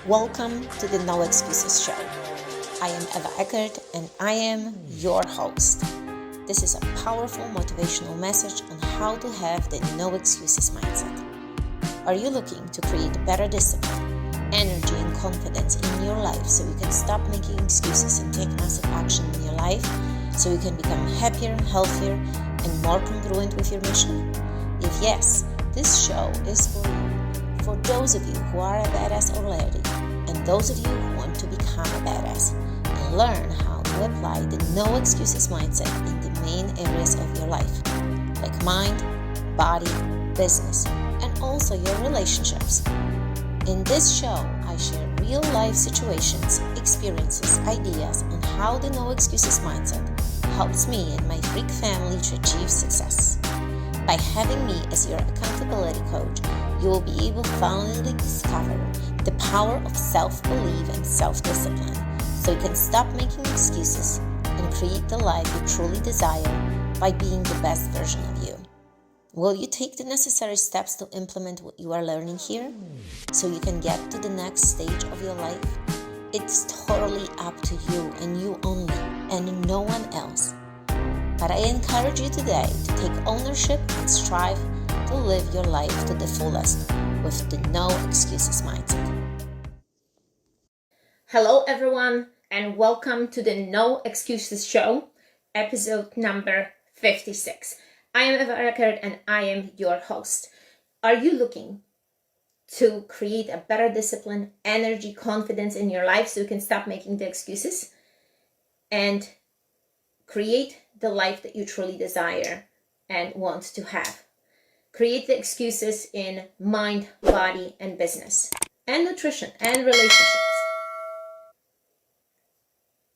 Welcome to the No Excuses Show. I am Eva Eckert and I am your host. This is a powerful motivational message on how to have the no excuses mindset. Are you looking to create better discipline, energy and confidence in your life so you can stop making excuses and take massive action in your life so you can become happier, healthier and more congruent with your mission? If yes, this show is for you. For those of you who are a badass already, and those of you who want to become a badass, and learn how to apply the no excuses mindset in the main areas of your life, like mind, body, business, and also your relationships. In this show, I share real life situations, experiences, ideas on how the no excuses mindset helps me and my freak family to achieve success. By having me as your accountability coach, you will be able to finally discover the power of self-belief and self-discipline so you can stop making excuses and create the life you truly desire by being the best version of you. Will you take the necessary steps to implement what you are learning here so you can get to the next stage of your life? It's totally up to you and you only, and no one else. But I encourage you today to take ownership and strive to live your life to the fullest with the no excuses mindset. Hello everyone and welcome to the No Excuses Show, episode number 56. I am Eva Eckert and I am your host. Are you looking to create a better discipline, energy, confidence in your life so you can stop making the excuses and create the life that you truly desire and want to have? Create the excuses in mind, body, and business, and nutrition, and relationships.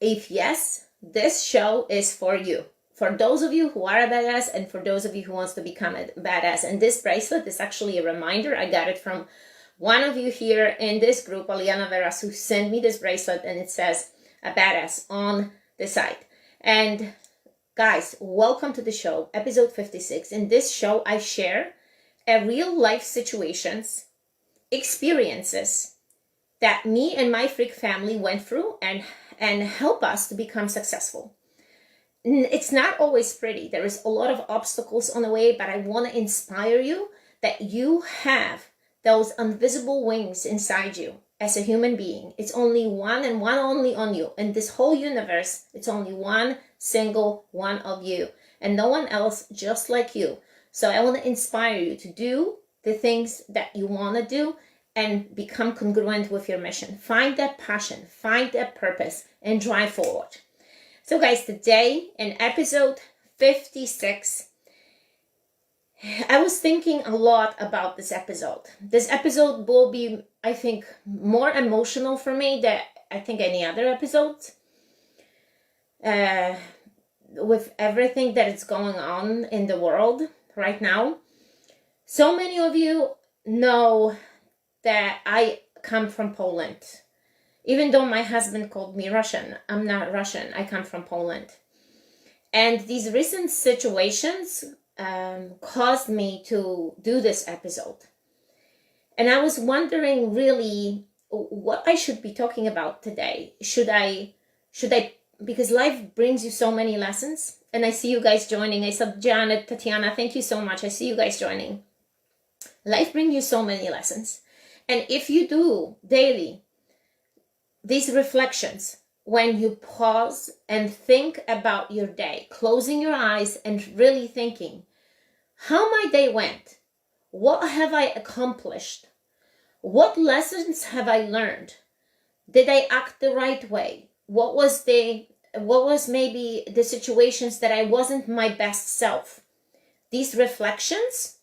If yes, this show is for you. For those of you who are a badass and for those of you who wants to become a badass. And this bracelet is actually a reminder. I got it from one of you here in this group, Aliana Veras, who sent me this bracelet and it says a badass on the side. And guys, welcome to the show, episode 56. In this show, I share real life situations, experiences that me and my freak family went through and help us to become successful. It's not always pretty. There is a lot of obstacles on the way, but I want to inspire you that you have those invisible wings inside you as a human being. It's only one and one only on you. In this whole universe, it's only one single one of you and no one else just like you. So I want to inspire you to do the things that you want to do and become congruent with your mission. Find that passion, find that purpose, and drive forward. So guys, today in episode 56, I was thinking a lot about this episode. This episode will be, I think, more emotional for me than I think any other episode. With everything that is going on in the world right now. So many of you know that I come from Poland. Even though my husband called me Russian, I'm not Russian. I come from Poland. And these recent situations caused me to do this episode. And I was wondering really what I should be talking about today. Should I, because life brings you so many lessons. And I see you guys joining. I said, Janet, Tatiana, thank you so much. I see you guys joining. Life brings you so many lessons. And if you do daily these reflections, when you pause and think about your day, closing your eyes and really thinking, how my day went, what have I accomplished, what lessons have I learned, did I act the right way, what was maybe the situations that I wasn't my best self. These reflections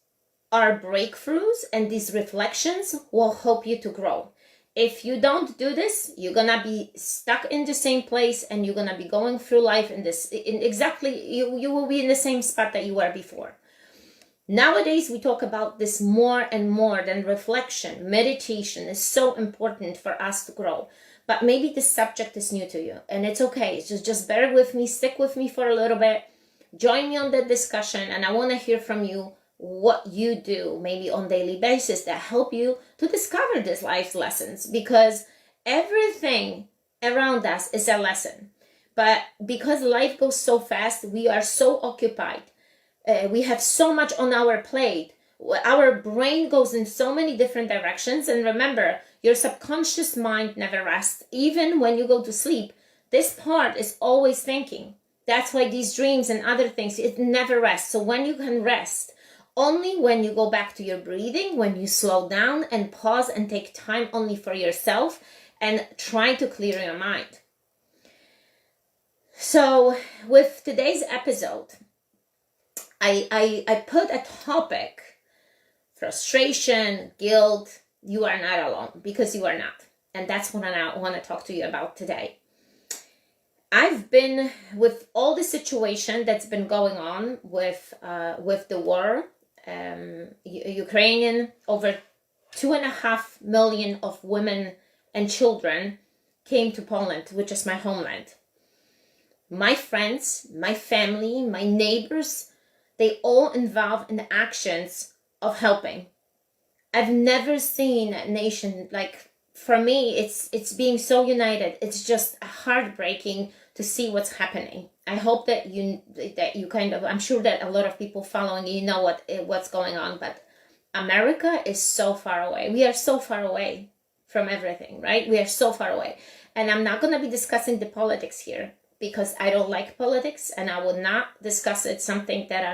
are breakthroughs and these reflections will help you to grow. If you don't do this, you're gonna be stuck in the same place and you're gonna be going through life you will be in the same spot that you were before. Nowadays, we talk about this more and more than reflection. Meditation is so important for us to grow. But maybe this subject is new to you and it's okay. Just bear with me, stick with me for a little bit. Join me on the discussion and I want to hear from you what you do maybe on daily basis that help you to discover these life lessons, because everything around us is a lesson. But because life goes so fast, we are so occupied. We have so much on our plate. Our brain goes in so many different directions. And remember, your subconscious mind never rests. Even when you go to sleep, this part is always thinking. That's why these dreams and other things, it never rests. So when you can rest, only when you go back to your breathing, when you slow down and pause and take time only for yourself and try to clear your mind. So with today's episode, I put a topic, frustration, guilt. You are not alone, because you are not. And that's what I want to talk to you about today. I've been with all the situation that's been going on with the war. Ukrainian, over 2.5 million of women and children came to Poland, which is my homeland. My friends, my family, my neighbors, they all involved in the actions of helping. I've never seen a nation like, for me, it's being so united. It's just heartbreaking to see what's happening. I hope that you kind of, I'm sure that a lot of people following, you know what's going on, but America is so far away. We are so far away from everything, right? We are so far away. And I'm not going to be discussing the politics here, because I don't like politics, and I will not discuss it, something that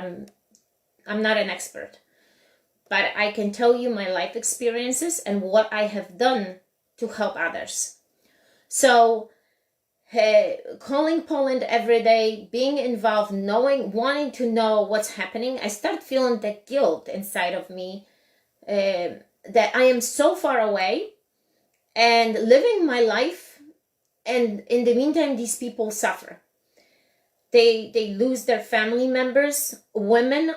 I'm not an expert. But I can tell you my life experiences and what I have done to help others. So calling Poland every day, being involved, wanting to know what's happening, I start feeling the guilt inside of me that I am so far away and living my life. And in the meantime, these people suffer. They lose their family members. Women,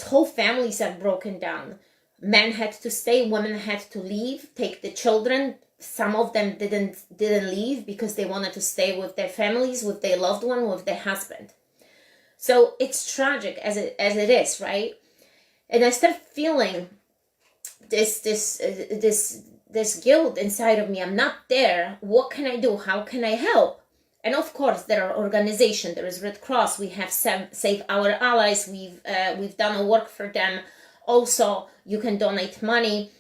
whole families are broken down. Men had to stay, women had to leave, take the children. Some of them didn't leave because they wanted to stay with their families, with their loved one, with their husband. So it's tragic as it is, right? And I start feeling this guilt inside of me. I'm not there. What can I do? How can I help? And of course, there are organizations. There is Red Cross. We have Save Our Allies. We've done a work for them. Also, you can donate money.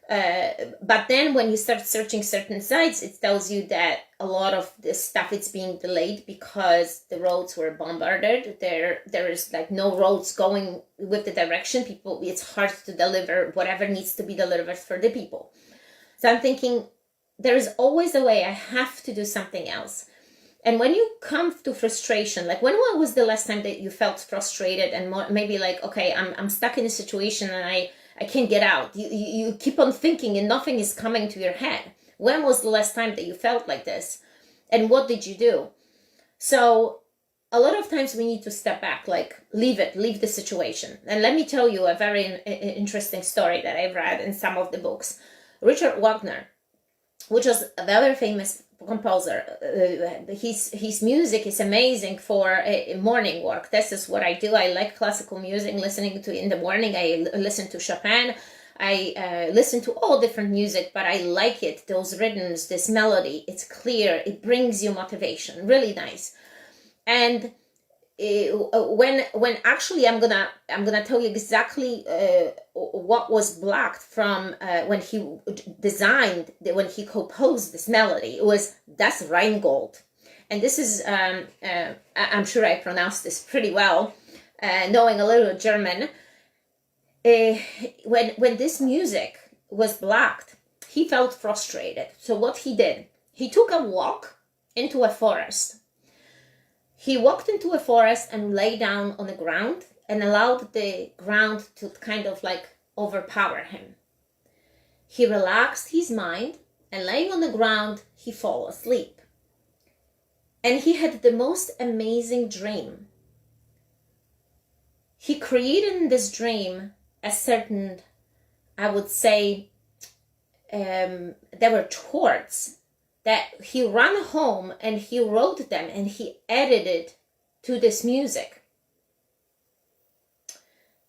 But then when you start searching certain sites, it tells you that a lot of this stuff is being delayed because the roads were bombarded. There is like no roads going with the direction. People, it's hard to deliver whatever needs to be delivered for the people. So I'm thinking, there is always a way. I have to do something else. And when you come to frustration, like when was the last time that you felt frustrated and maybe like, okay, I'm stuck in a situation and I can't get out. You keep on thinking and nothing is coming to your head. When was the last time that you felt like this? And what did you do? So a lot of times we need to step back, like leave the situation. And let me tell you a very interesting story that I've read in some of the books. Richard Wagner, which was a very famous composer. His music is amazing for morning work. This is what I do. I like classical music, listening to in the morning. I listen to Chopin. I listen to all different music, but I like it. Those rhythms, this melody, it's clear. It brings you motivation. Really nice. And when actually I'm gonna tell you exactly what was blocked from when he composed this melody. It was Das Rheingold, and this is I'm sure I pronounced this pretty well, knowing a little German. When this music was blocked, he felt frustrated. So what he did, he took a walk into a forest. He walked into a forest and lay down on the ground and allowed the ground to kind of like overpower him. He relaxed his mind, and laying on the ground, he fell asleep. And he had the most amazing dream. He created in this dream a certain, I would say, there were chords that he ran home and he wrote them and he edited to this music.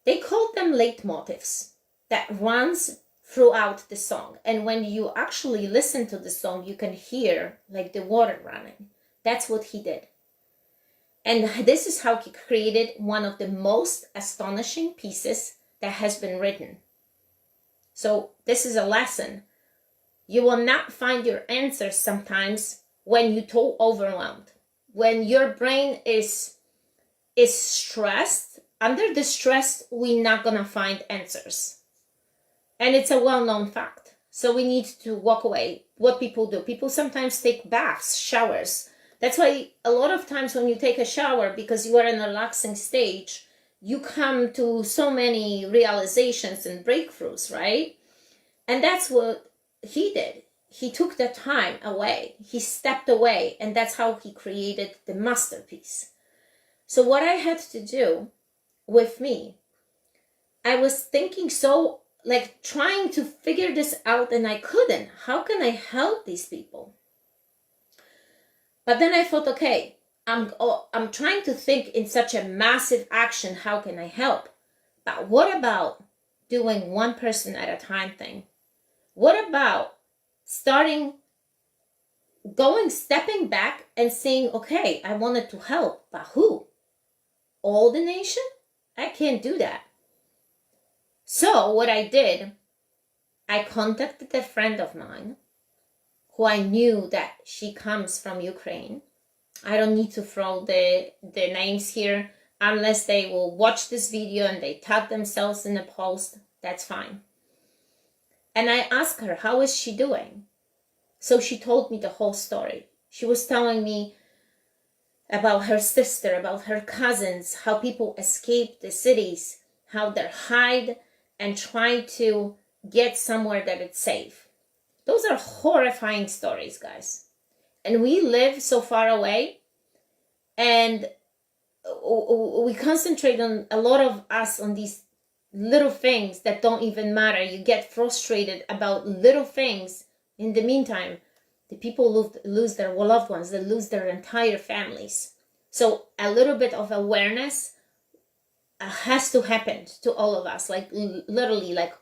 They called them leitmotifs that runs throughout the song. And when you actually listen to the song, you can hear like the water running. That's what he did. And this is how he created one of the most astonishing pieces that has been written. So this is a lesson. You will not find your answers sometimes when you're too overwhelmed. When your brain is stressed, under the stress, we're not gonna find answers. And it's a well-known fact. So we need to walk away. What people do, people sometimes take baths, showers. That's why a lot of times when you take a shower, because you are in a relaxing stage, you come to so many realizations and breakthroughs, right? And that's what he did. He took the time away. He stepped away, and that's how he created the masterpiece. So what I had to do with me, I was thinking so, like trying to figure this out, and I couldn't. How can I help these people? But then I thought, okay, I'm trying to think in such a massive action, how can I help? But what about doing one person at a time thing? What about stepping back and saying, okay, I wanted to help, but who? All the nation? I can't do that. So what I did, I contacted a friend of mine who I knew that she comes from Ukraine. I don't need to throw the names here unless they will watch this video and they tag themselves in a post. That's fine. And I asked her, how is she doing? So she told me the whole story. She was telling me about her sister, about her cousins, how people escape the cities, how they're hide and try to get somewhere that it's safe. Those are horrifying stories, guys. And we live so far away, and we concentrate on, a lot of us, on these little things that don't even matter. You get frustrated about little things. In the meantime, the people lose their loved ones, they lose their entire families. So a little bit of awareness has to happen to all of us, like literally like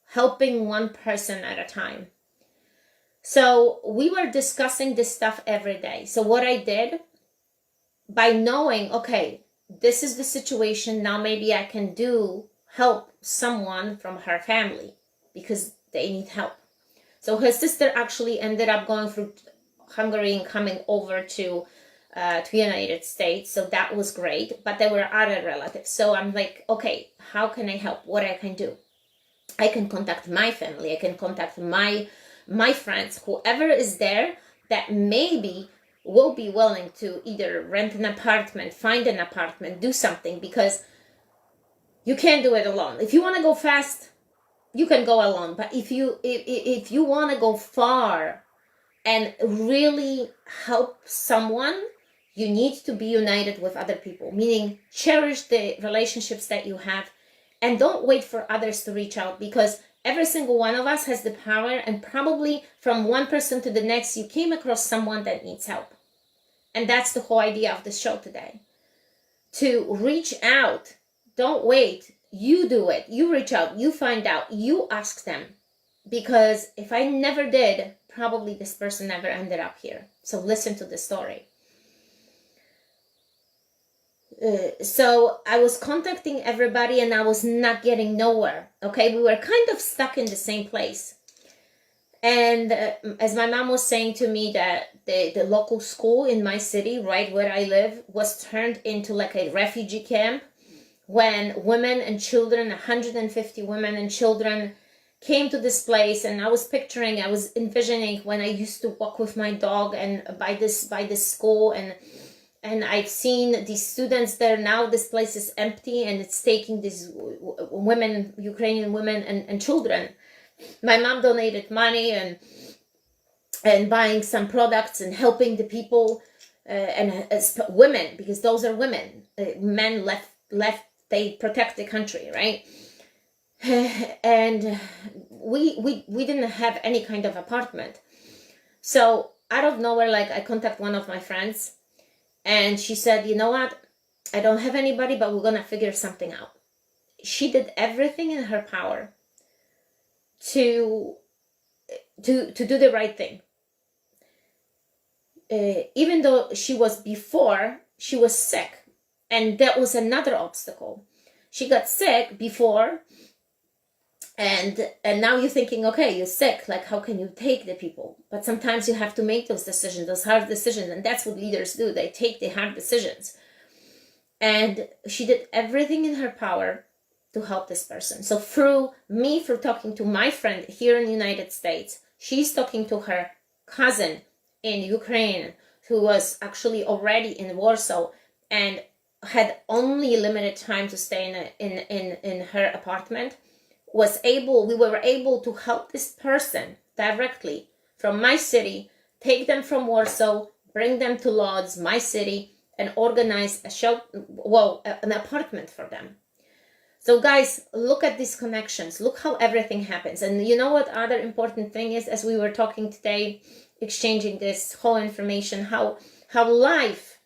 helping one person at a time. So we were discussing this stuff every day. So what I did, by knowing, okay, this is the situation, now maybe I can help someone from her family because they need help. So her sister actually ended up going through Hungary and coming over to United States. So that was great, but there were other relatives. So I'm like, okay, how can I help? What I can do? I can contact my family. I can contact my friends, whoever is there that maybe will be willing to either rent an apartment, find an apartment, do something, because you can't do it alone. If you want to go fast, you can go alone. But if you want to go far and really help someone, you need to be united with other people, meaning cherish the relationships that you have and don't wait for others to reach out, because every single one of us has the power, and probably from one person to the next, you came across someone that needs help. And that's the whole idea of the show today. To reach out, don't wait. You do it. You reach out. You find out. You ask them. Because if I never did, probably this person never ended up here. So listen to the story. So I was contacting everybody and I was not getting nowhere. Okay, we were kind of stuck in the same place. And as my mom was saying to me, that the local school in my city, right where I live, was turned into like a refugee camp when women and children, 150 women and children came to this place. And I was envisioning when I used to walk with my dog and by this school, and I've seen these students there. Now this place is empty and it's taking these women, Ukrainian women and children. My mom donated money and buying some products and helping the people and women, because those are women. Men left, they protect the country, right? And we didn't have any kind of apartment. So out of nowhere, like, I contact one of my friends, and she said, you know what? I don't have anybody, but we're gonna figure something out. She did everything in her power to do the right thing. Even though she was sick, and that was another obstacle. She got sick before, and now you're thinking, okay, you're sick, like how can you take the people? But sometimes you have to make those decisions, those hard decisions, and that's what leaders do. They take the hard decisions. And she did everything in her power to help this person. So through talking to my friend here in the United States, she's talking to her cousin in Ukraine, who was actually already in Warsaw and had only limited time to stay in her apartment. We were able to help this person directly from my city, take them from Warsaw, bring them to Lodz, my city, and organize an apartment for them. So guys, look at these connections. Look how everything happens. And you know what other important thing is, as we were talking today, exchanging this whole information, how life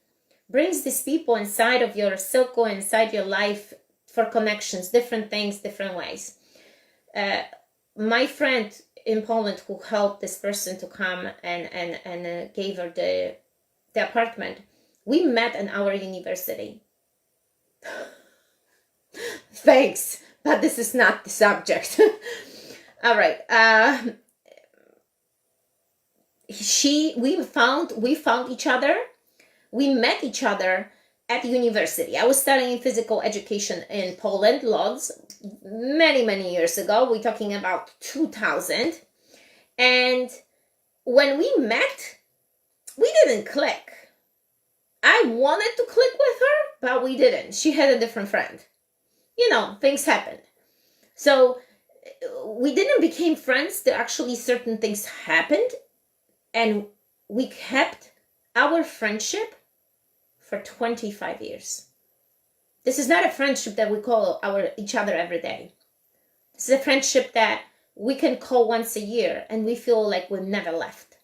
brings these people inside of your circle, inside your life for connections, different things, different ways. My friend in Poland who helped this person to come and gave her the apartment, we met in our university. Thanks, but this is not the subject. All right. We found each other. We met each other at university. I was studying physical education in Poland, Lodz, many years ago. We're talking about 2000. And when we met, we didn't click. I wanted to click with her, but we didn't. She had a different friend. You know, things happened. So we didn't become friends. There actually certain things happened, and we kept our friendship for 25 years. This is not a friendship that we call each other every day. This is a friendship that we can call once a year and we feel like we've never left.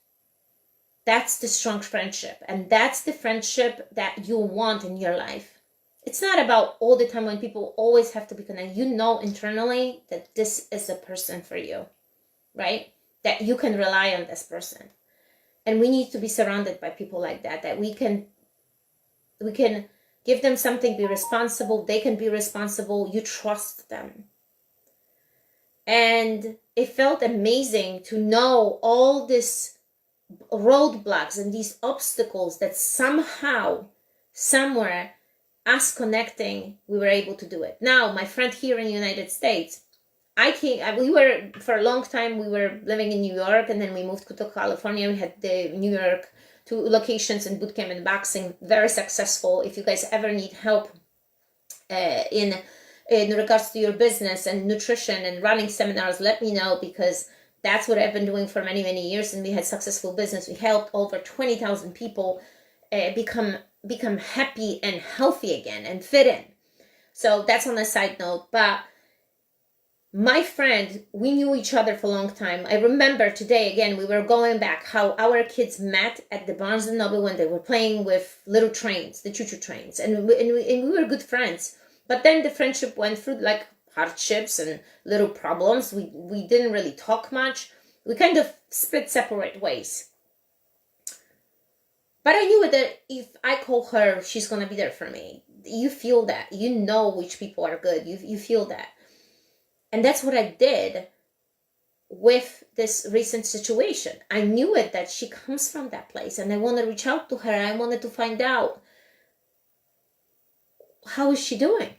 That's the strong friendship, and that's the friendship that you want in your life. It's not about all the time when people always have to be connected. You know internally that this is a person for you, right? That you can rely on this person. And we need to be surrounded by people like that, that we can give them something, be responsible, they can be responsible, you trust them. And it felt amazing to know all these roadblocks and these obstacles that somehow, somewhere, us connecting, we were able to do it. Now, my friend here in the United States, for a long time, we were living in New York, and then we moved to California. We had the New York 2 locations in bootcamp and boxing, very successful. If you guys ever need help in regards to your business and nutrition and running seminars, let me know, because that's what I've been doing for many years, and we had successful business. We helped over 20,000 people become happy and healthy again and fit in. So that's on a side note. But my friend, we knew each other for a long time. I remember today, again, we were going back how our kids met at the Barnes & Noble when they were playing with little trains, the choo-choo trains. And we were good friends. But then the friendship went through like hardships and little problems. We didn't really talk much. We kind of split separate ways. But I knew that if I call her, she's going to be there for me. You feel that. You know which people are good. You feel that. And that's what I did with this recent situation. I knew it, that she comes from that place, and I want to reach out to her. I wanted to find out, how is she doing?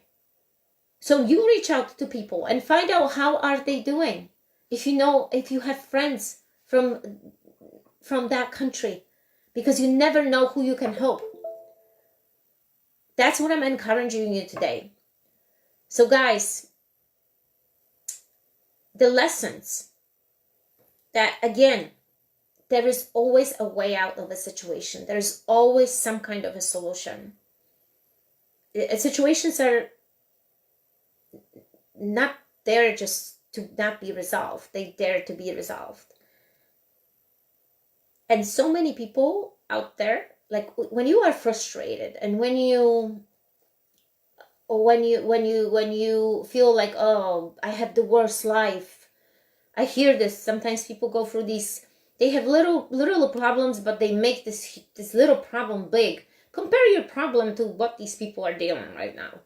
So you reach out to people and find out how are they doing. If you have friends from that country, because you never know who you can help. That's what I'm encouraging you today. So guys, the lessons that, again, there is always a way out of a situation. There's always some kind of a solution. Situations are not there just to not be resolved. They dare to be resolved. And so many people out there, like when you are frustrated and when you feel like, oh, I have the worst life, I hear this. Sometimes people go through these, they have little problems, but they make this little problem big. Compare your problem to what these people are dealing right now.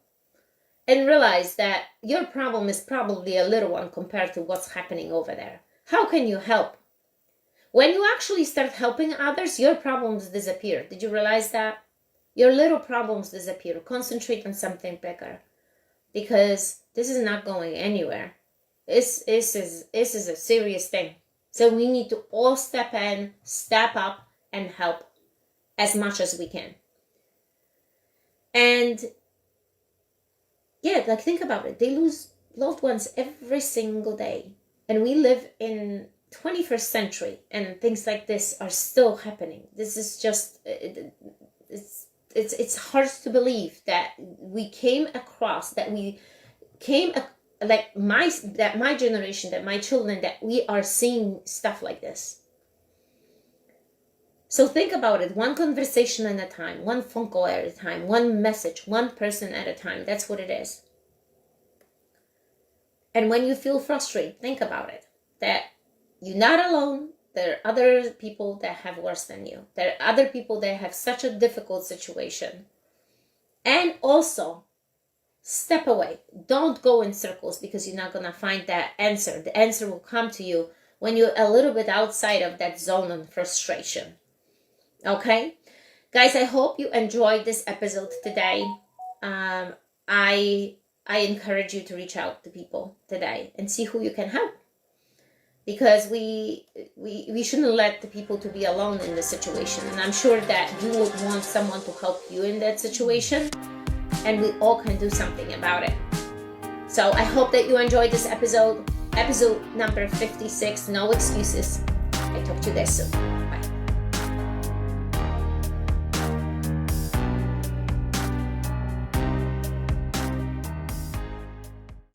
And realize that your problem is probably a little one compared to what's happening over there. How can you help? When you actually start helping others, your problems disappear. Did you realize that? Your little problems disappear. Concentrate on something bigger. Because this is not going anywhere. This is a serious thing. So we need to all step in, step up, and help as much as we can. And yeah, like think about it. They lose loved ones every single day. And we live in 21st century and things like this are still happening. This is just, it's hard to believe that we came across, that my generation, that my children, that we are seeing stuff like this. So think about it, one conversation at a time, one phone call at a time, one message, one person at a time. That's what it is. And when you feel frustrated, think about it, that you're not alone. There are other people that have worse than you. There are other people that have such a difficult situation. And also, step away. Don't go in circles because you're not going to find that answer. The answer will come to you when you're a little bit outside of that zone of frustration. Okay? Guys, I hope you enjoyed this episode today. I encourage you to reach out to people today and see who you can help. Because we shouldn't let the people to be alone in this situation. And I'm sure that you would want someone to help you in that situation. And we all can do something about it. So I hope that you enjoyed this episode. Episode number 56, No Excuses. I talk to you guys soon.